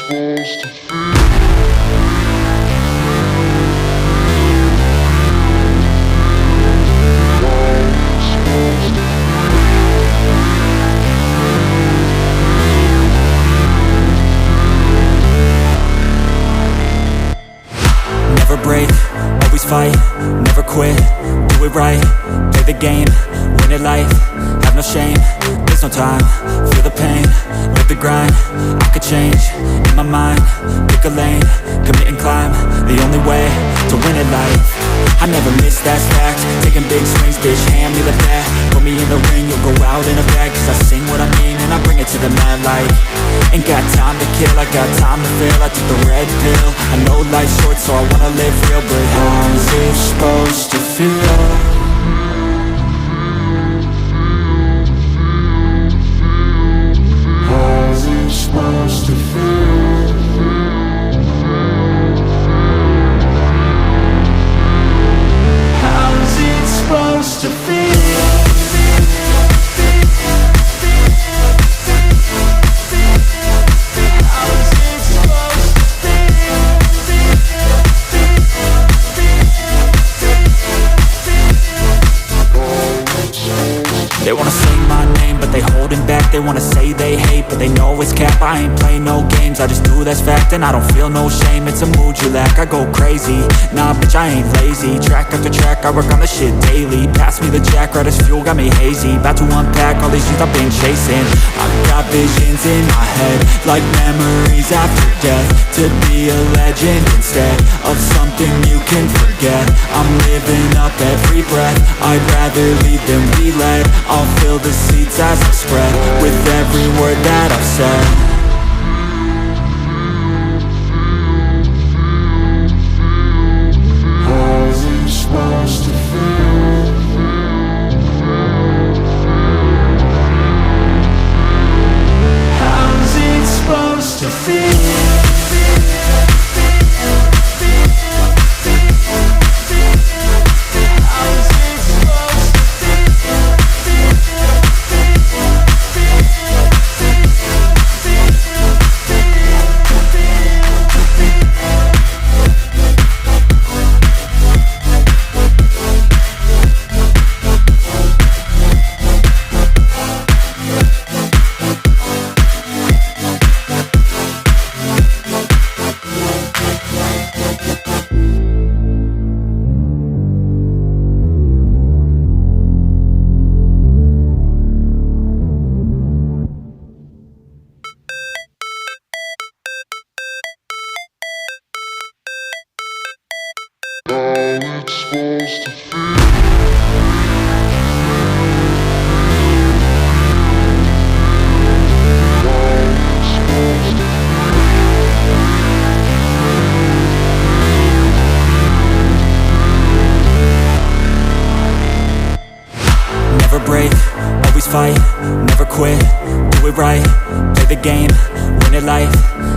supposed to feel? Never break, always fight, never quit, do it right, play the game, win it life, have no shame, there's no time, feel the pain, live the grind, I could change, in my mind, pick a lane, commit and climb, the only way to win it life. I never miss, that's fact, taking big swings, bitch, hand me the bat, put me in the ring, you'll go out in a bag, cause I sing what I mean and I bring it to the mad light. Ain't got time to kill, I got time to feel, I took the red pill, I know life's short so I wanna live real, but how's it supposed to feel? How's it supposed to feel? How's it supposed to feel? They wanna say my name, but they holding back. They wanna say they hate, but they know it's cap. I ain't play no games, I just do that's fact. And I don't feel no shame, it's a mood you lack. I go crazy, nah bitch I ain't lazy. Track after track, I work on the shit daily. Pass me the jack, right as fuel, got me hazy. About to unpack all these things I've been chasing. I've got visions in my head, like memories after death. To be a legend instead of something you can forget. I'm living up every breath, I'd rather lead than be led. I'll fill the seats as I spread with every word that I've said. How's it supposed to feel? How's it supposed to feel? Supposed to feel. Never break, always fight, never quit, do it right, play the game, win it life,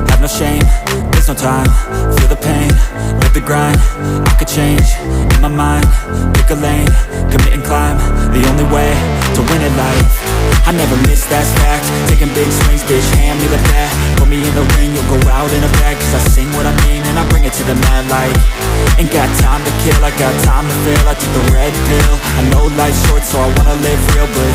have no shame, there's no time, feel the pain, live the grind, I could change, in my mind, pick a lane, commit and climb, the only way to win it life. I never miss, that's fact, taking big swings, bitch, hand me the bat, put me in the ring, you'll go out in a bag, cause I sing what I mean and I bring it to the mad light. Ain't got time to kill, I got time to feel, I took the red pill, I know life's short so I wanna live real, but